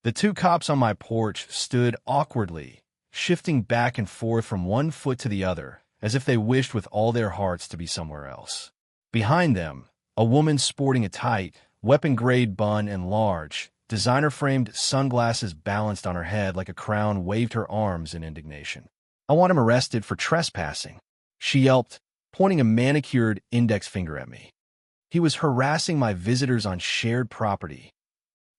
The two cops on my porch stood awkwardly, shifting back and forth from one foot to the other, as if they wished with all their hearts to be somewhere else. Behind them, a woman sporting a tight, weapon-grade bun and large, designer-framed sunglasses balanced on her head like a crown waved her arms in indignation. "I want him arrested for trespassing," she yelped, pointing a manicured index finger at me. "He was harassing my visitors on shared property."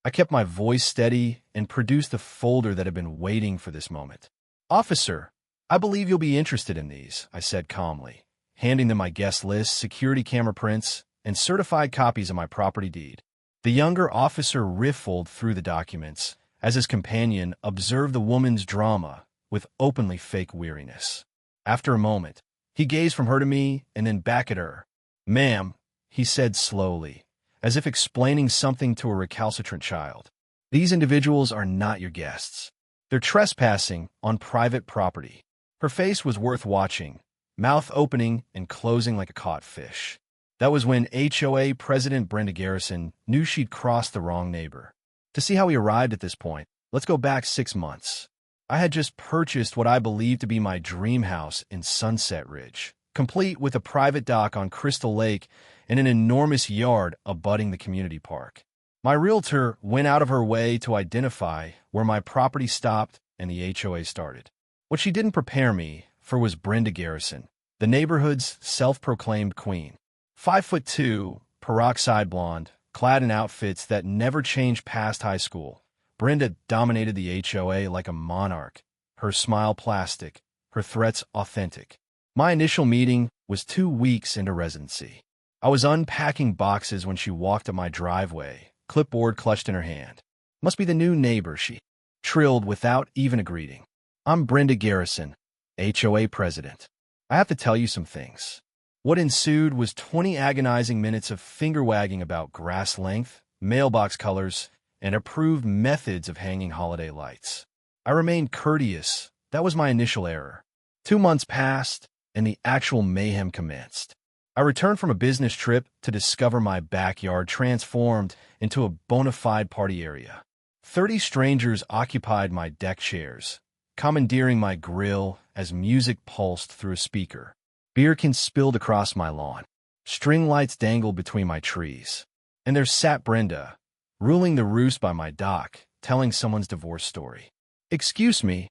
I kept my voice steady and produced the folder that had been waiting for this moment. "Officer, I believe you'll be interested in these," I said calmly, handing them my guest list, security camera prints, and certified copies of my property deed. The younger officer riffled through the documents, as his companion observed the woman's drama with openly fake weariness. After a moment, he gazed from her to me and then back at her. "Ma'am," he said slowly, as if explaining something to a recalcitrant child, "these individuals are not your guests. They're trespassing on private property." Her face was worth watching, mouth opening and closing like a caught fish. That was when HOA President Brenda Garrison knew she'd crossed the wrong neighbor. To see how he arrived at this point, let's go back 6 months. I had just purchased what I believed to be my dream house in Sunset Ridge, complete with a private dock on Crystal Lake and an enormous yard abutting the community park. My realtor went out of her way to identify where my property stopped and the HOA started. What she didn't prepare me for was Brenda Garrison, the neighborhood's self-proclaimed queen. 5'2", peroxide blonde, clad in outfits that never changed past high school. Brenda dominated the HOA like a monarch, her smile plastic, her threats authentic. My initial meeting was 2 weeks into residency. I was unpacking boxes when she walked up my driveway, clipboard clutched in her hand. "Must be the new neighbor," she trilled without even a greeting. "I'm Brenda Garrison, HOA president. I have to tell you some things." What ensued was 20 agonizing minutes of finger-wagging about grass length, mailbox colors, and approved methods of hanging holiday lights. I remained courteous. That was my initial error. 2 months passed, and the actual mayhem commenced. I returned from a business trip to discover my backyard transformed into a bona fide party area. 30 strangers occupied my deck chairs, commandeering my grill as music pulsed through a speaker. Beer cans spilled across my lawn. String lights dangled between my trees. And there sat Brenda, ruling the roost by my dock, telling someone's divorce story. "Excuse me,"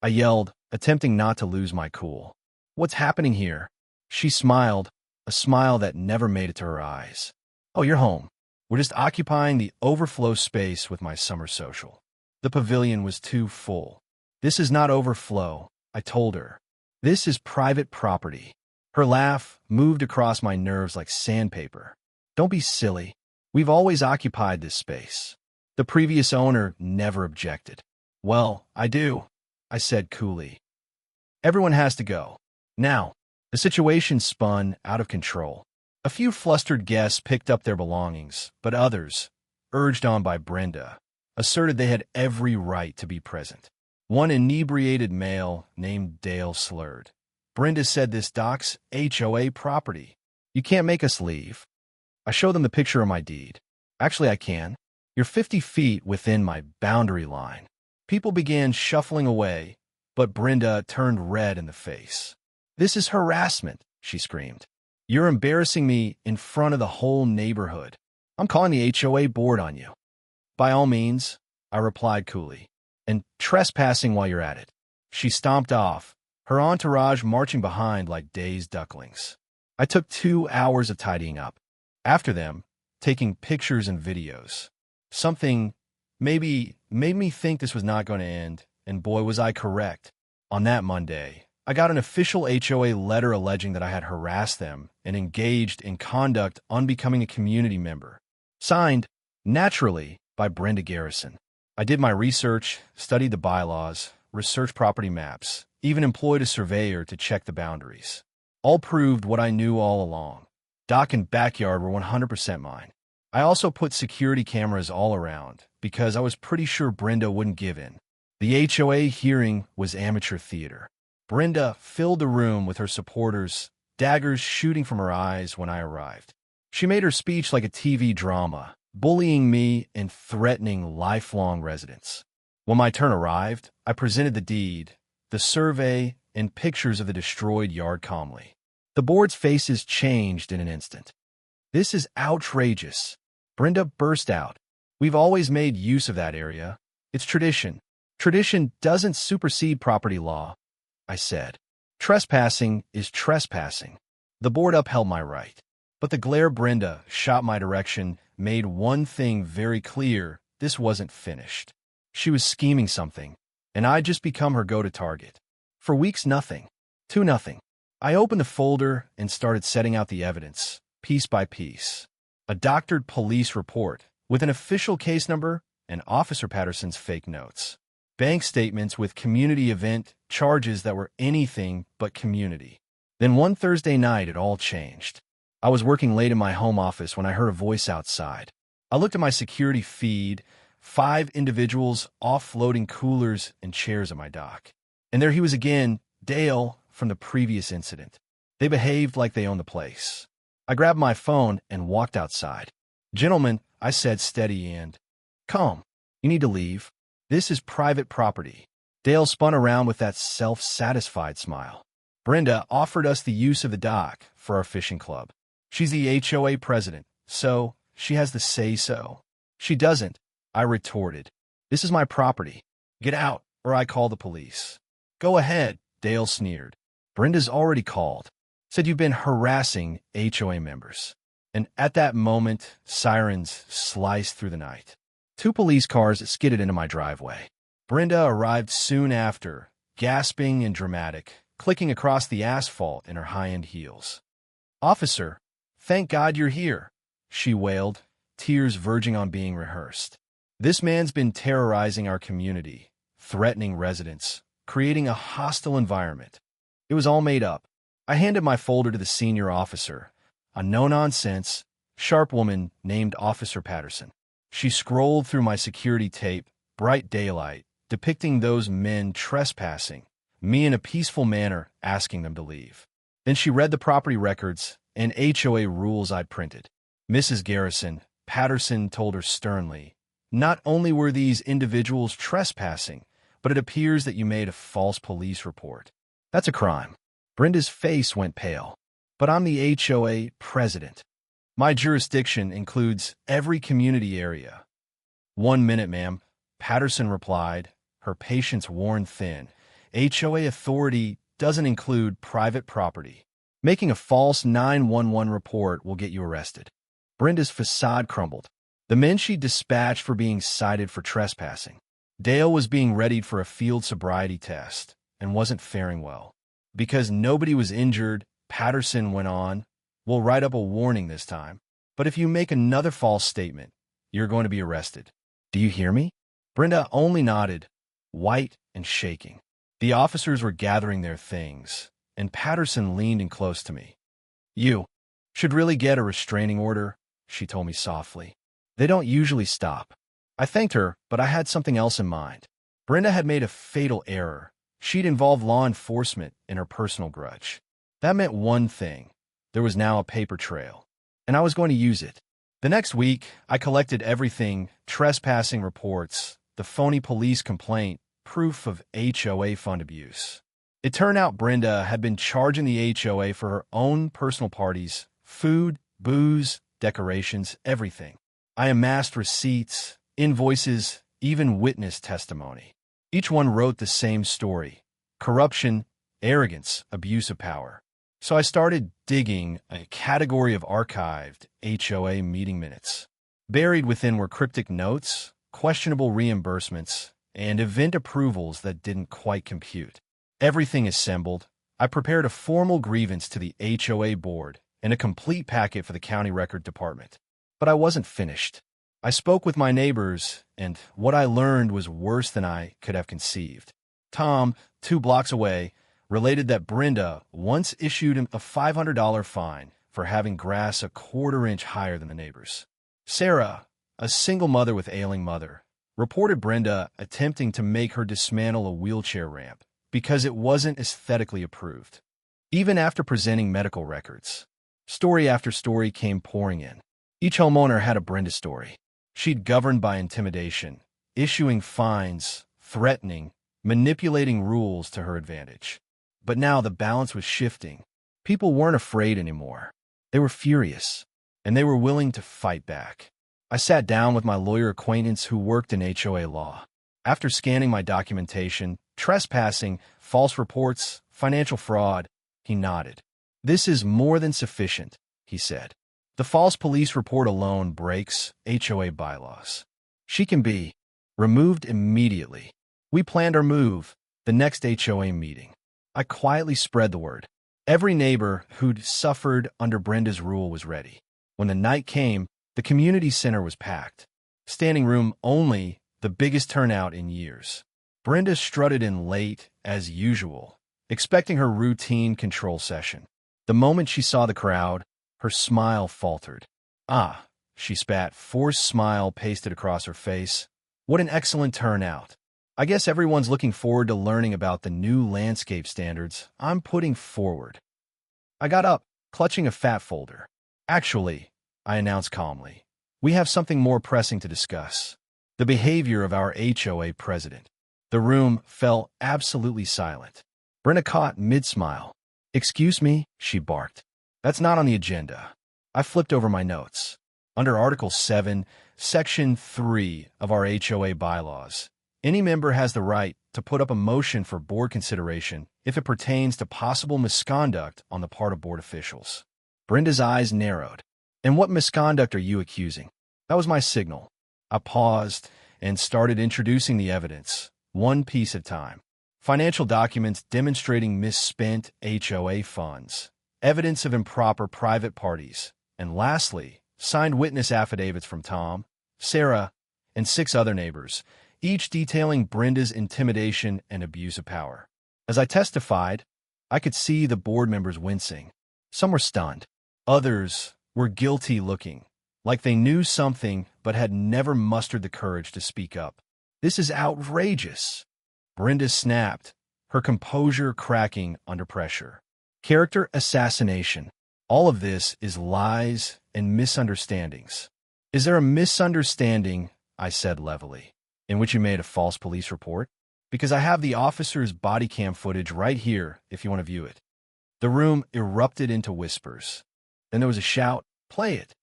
I yelled, attempting not to lose my cool. "What's happening here?" She smiled, a smile that never made it to her eyes. "Oh, you're home. We're just occupying the overflow space with my summer social." The pavilion was too full. "This is not overflow," I told her. "This is private property." Her laugh moved across my nerves like sandpaper. "Don't be silly. We've always occupied this space. The previous owner never objected." "Well, I do," I said coolly. "Everyone has to go. Now." The situation spun out of control. A few flustered guests picked up their belongings, but others, urged on by Brenda, asserted they had every right to be present. One inebriated male named Dale slurred. "Brenda said this dock's HOA property. You can't make us leave." I showed them the picture of my deed. "Actually, I can. You're 50 feet within my boundary line." People began shuffling away, but Brenda turned red in the face. "This is harassment," she screamed. "You're embarrassing me in front of the whole neighborhood. I'm calling the HOA board on you." "By all means," I replied coolly. "And trespassing while you're at it." She stomped off, her entourage marching behind like dazed ducklings. I took 2 hours of tidying up. After them, taking pictures and videos. Something maybe made me think this was not going to end, and boy was I correct. On that Monday, I got an official HOA letter alleging that I had harassed them and engaged in conduct unbecoming a community member. Signed, naturally, by Brenda Garrison. I did my research, studied the bylaws, researched property maps, even employed a surveyor to check the boundaries. All proved what I knew all along. Dock and backyard were 100% mine. I also put security cameras all around because I was pretty sure Brenda wouldn't give in. The HOA hearing was amateur theater. Brenda filled the room with her supporters, daggers shooting from her eyes when I arrived. She made her speech like a TV drama, bullying me and threatening lifelong residence. When my turn arrived, I presented the deed, the survey, and pictures of the destroyed yard calmly. The board's faces changed in an instant. "This is outrageous," Brenda burst out. "We've always made use of that area. It's tradition. Tradition doesn't supersede property law," I said. "Trespassing is trespassing." The board upheld my right. But the glare Brenda shot my direction made one thing very clear: this wasn't finished. She was scheming something, and I'd just become her go-to target. For weeks, nothing. Nothing. I opened the folder and started setting out the evidence, piece by piece. A doctored police report with an official case number and Officer Patterson's fake notes. Bank statements with community event charges that were anything but community. Then one Thursday night, it all changed. I was working late in my home office when I heard a voice outside. I looked at my security feed, 5 individuals offloading coolers and chairs at my dock. And there he was again, Dale, from the previous incident. They behaved like they owned the place. I grabbed my phone and walked outside. "Gentlemen," I said, steady and calm, "you need to leave. This is private property." Dale spun around with that self-satisfied smile. "Brenda offered us the use of the dock for our fishing club. She's the HOA president, so she has the say-so." "She doesn't," I retorted. "This is my property. Get out, or I call the police." "Go ahead," Dale sneered. "Brenda's already called. Said you've been harassing HOA members." And at that moment, sirens sliced through the night. 2 police cars skidded into my driveway. Brenda arrived soon after, gasping and dramatic, clicking across the asphalt in her high-end heels. "Officer, thank God you're here," she wailed, tears verging on being rehearsed. "This man's been terrorizing our community, threatening residents, creating a hostile environment." It was all made up. I handed my folder to the senior officer, a no-nonsense, sharp woman named Officer Patterson. She scrolled through my security tape, bright daylight, depicting those men trespassing, me in a peaceful manner asking them to leave. Then she read the property records and HOA rules I'd printed. "Mrs. Garrison," Patterson told her sternly, "not only were these individuals trespassing, but it appears that you made a false police report. That's a crime." Brenda's face went pale. "But I'm the HOA president. My jurisdiction includes every community area." "1 minute, ma'am," Patterson replied, her patience worn thin. "HOA authority doesn't include private property. Making a false 911 report will get you arrested." Brenda's façade crumbled. The men she dispatched for being cited for trespassing. Dale was being readied for a field sobriety test and wasn't faring well. "Because nobody was injured," Patterson went on, "we'll write up a warning this time. But if you make another false statement, you're going to be arrested. Do you hear me?" Brenda only nodded, white and shaking. The officers were gathering their things, and Patterson leaned in close to me. "You should really get a restraining order," she told me softly. "They don't usually stop." I thanked her, but I had something else in mind. Brenda had made a fatal error. She'd involved law enforcement in her personal grudge. That meant one thing. There was now a paper trail, and I was going to use it. The next week, I collected everything: trespassing reports, the phony police complaint, proof of HOA fund abuse. It turned out Brenda had been charging the HOA for her own personal parties, food, booze, decorations, everything. I amassed receipts, invoices, even witness testimony. Each one wrote the same story: corruption, arrogance, abuse of power. So I started digging a category of archived HOA meeting minutes. Buried within were cryptic notes, questionable reimbursements, and event approvals that didn't quite compute. Everything assembled, I prepared a formal grievance to the HOA board and a complete packet for the county record department. But I wasn't finished. I spoke with my neighbors, and what I learned was worse than I could have conceived. Tom, 2 blocks away, related that Brenda once issued him a $500 fine for having grass a 1/4 inch higher than the neighbors. Sarah, a single mother with ailing mother, reported Brenda attempting to make her dismantle a wheelchair ramp because it wasn't aesthetically approved. Even after presenting medical records, story after story came pouring in. Each homeowner had a Brenda story. She'd governed by intimidation, issuing fines, threatening, manipulating rules to her advantage. But now the balance was shifting. People weren't afraid anymore. They were furious, and they were willing to fight back. I sat down with my lawyer acquaintance who worked in HOA law. After scanning my documentation, trespassing, false reports, financial fraud, he nodded. "This is more than sufficient," he said. "The false police report alone breaks HOA bylaws. She can be removed immediately." We planned our move, the next HOA meeting. I quietly spread the word. Every neighbor who'd suffered under Brenda's rule was ready. When the night came, the community center was packed. Standing room only, the biggest turnout in years. Brenda strutted in late, as usual, expecting her routine control session. The moment she saw the crowd, her smile faltered. "Ah," she spat, forced smile pasted across her face. "What an excellent turnout. I guess everyone's looking forward to learning about the new landscape standards I'm putting forward." I got up, clutching a fat folder. "Actually," I announced calmly, "we have something more pressing to discuss. The behavior of our HOA president." The room fell absolutely silent. Brenda caught mid-smile. "Excuse me," she barked. "That's not on the agenda." I flipped over my notes. Under Article 7, Section 3 of our HOA bylaws, any member has the right to put up a motion for board consideration if it pertains to possible misconduct on the part of board officials. Brenda's eyes narrowed. "And what misconduct are you accusing?" That was my signal. I paused and started introducing the evidence, one piece at a time. Financial documents demonstrating misspent HOA funds, evidence of improper private parties, and lastly, signed witness affidavits from Tom, Sarah, and 6 other neighbors, each detailing Brenda's intimidation and abuse of power. As I testified, I could see the board members wincing. Some were stunned. Others were guilty-looking, like they knew something but had never mustered the courage to speak up. "This is outrageous." Brenda snapped, her composure cracking under pressure. "Character assassination. All of this is lies and misunderstandings." "Is there a misunderstanding," I said levelly, "in which you made a false police report? Because I have the officer's body cam footage right here if you want to view it." The room erupted into whispers. Then there was a shout, "Play it."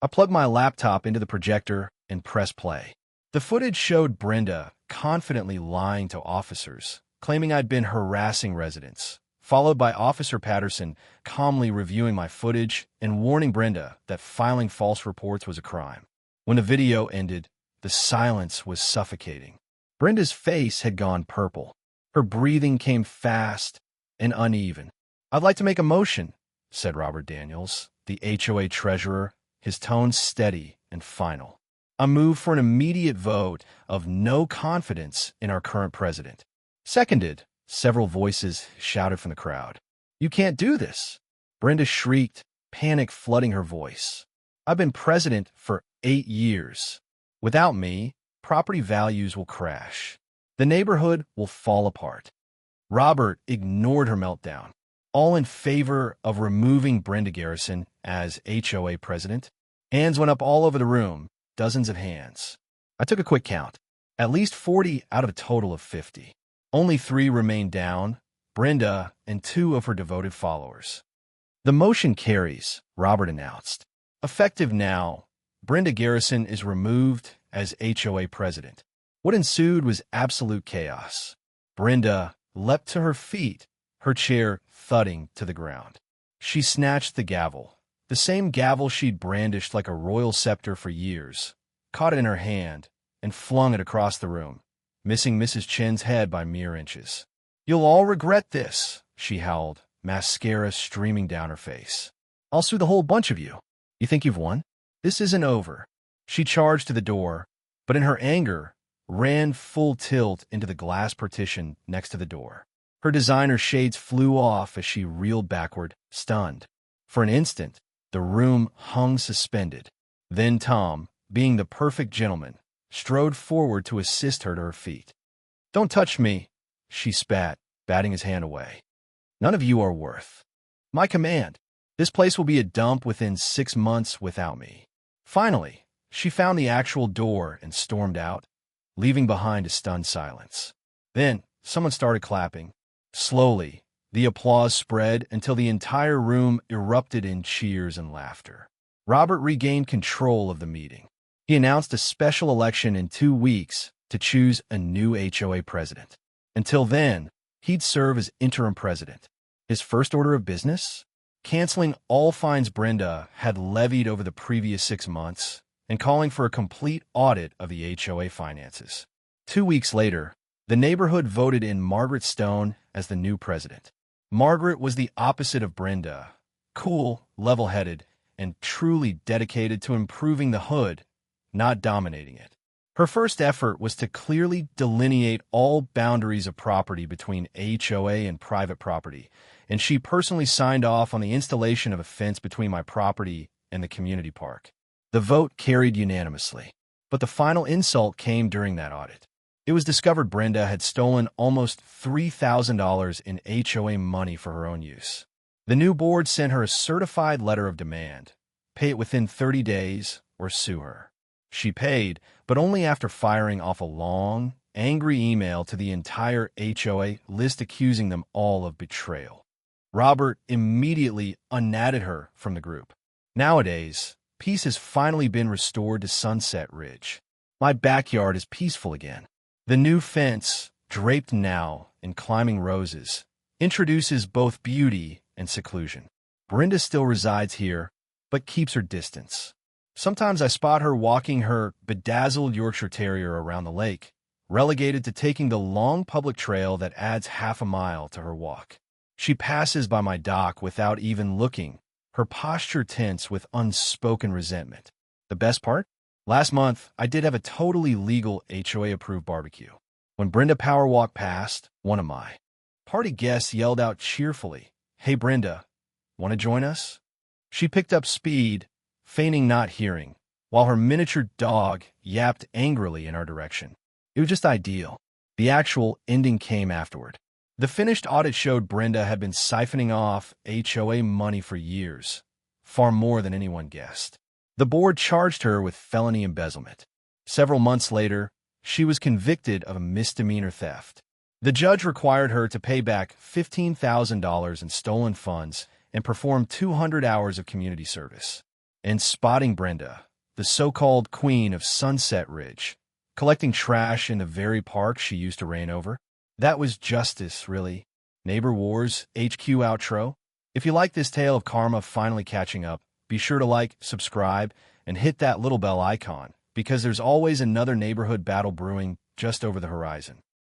I plugged my laptop into the projector and pressed play. The footage showed Brenda confidently lying to officers, claiming I'd been harassing residents, followed by Officer Patterson calmly reviewing my footage and warning Brenda that filing false reports was a crime. When the video ended, the silence was suffocating. Brenda's face had gone purple. Her breathing came fast and uneven. "I'd like to make a motion," said Robert Daniels, the HOA treasurer, his tone steady and final. "I move for an immediate vote of no confidence in our current president." "Seconded," several voices shouted from the crowd. "You can't do this," Brenda shrieked, panic flooding her voice. "I've been president for 8 years. Without me, property values will crash. The neighborhood will fall apart." Robert ignored her meltdown. "All in favor of removing Brenda Garrison as HOA president?" Hands went up all over the room, dozens of hands. I took a quick count. At least 40 out of a total of 50. Only 3 remained down, Brenda and 2 of her devoted followers. "The motion carries," Robert announced. "Effective now, Brenda Garrison is removed as HOA president." What ensued was absolute chaos. Brenda leapt to her feet, her chair thudding to the ground. She snatched the gavel, the same gavel she'd brandished like a royal scepter for years, caught it in her hand, and flung it across the room, missing Mrs. Chen's head by mere inches. "You'll all regret this," she howled, mascara streaming down her face. "I'll sue the whole bunch of you. You think you've won? This isn't over." She charged to the door, but in her anger, ran full tilt into the glass partition next to the door. Her designer shades flew off as she reeled backward, stunned. For an instant, the room hung suspended. Then Tom, being the perfect gentleman, strode forward to assist her to her feet. "Don't touch me," she spat, batting his hand away. "None of you are worth my command. This place will be a dump within 6 months without me." Finally, She found the actual door and stormed out, leaving behind a stunned silence. Then, someone started clapping. Slowly, the applause spread until the entire room erupted in cheers and laughter. Robert regained control of the meeting. He announced a special election in 2 weeks to choose a new HOA president. Until then, he'd serve as interim president. His first order of business? Canceling all fines Brenda had levied over the previous 6 months and calling for a complete audit of the HOA finances. 2 weeks later, the neighborhood voted in Margaret Stone as the new president. Margaret was the opposite of Brenda, cool, level-headed, and truly dedicated to improving the hood, not dominating it. Her first effort was to clearly delineate all boundaries of property between HOA and private property, and she personally signed off on the installation of a fence between my property and the community park. The vote carried unanimously, but the final insult came during that audit. It was discovered Brenda had stolen almost $3,000 in HOA money for her own use. The new board sent her a certified letter of demand. Pay it within 30 days or sue her. She paid, but only after firing off a long, angry email to the entire HOA list accusing them all of betrayal. Robert immediately unnatted her from the group. Nowadays, peace has finally been restored to Sunset Ridge. My backyard is peaceful again. The new fence, draped now in climbing roses, introduces both beauty and seclusion. Brenda still resides here, but keeps her distance. Sometimes I spot her walking her bedazzled Yorkshire Terrier around the lake, relegated to taking the long public trail that adds half a mile to her walk. She passes by my dock without even looking, her posture tense with unspoken resentment. The best part? Last month, I did have a totally legal HOA-approved barbecue. When Brenda Power walked past, one of my party guests yelled out cheerfully, "Hey Brenda, want to join us?" She picked up speed, feigning not hearing, while her miniature dog yapped angrily in our direction. It was just ideal. The actual ending came afterward. The finished audit showed Brenda had been siphoning off HOA money for years, far more than anyone guessed. The board charged her with felony embezzlement. Several months later, she was convicted of a misdemeanor theft. The judge required her to pay back $15,000 in stolen funds and perform 200 hours of community service. And spotting Brenda, the so-called queen of Sunset Ridge, collecting trash in the very park she used to reign over, that was justice, really. Neighbor Wars HQ outro. If you like this tale of karma finally catching up, be sure to like, subscribe, and hit that little bell icon, because there's always another neighborhood battle brewing just over the horizon.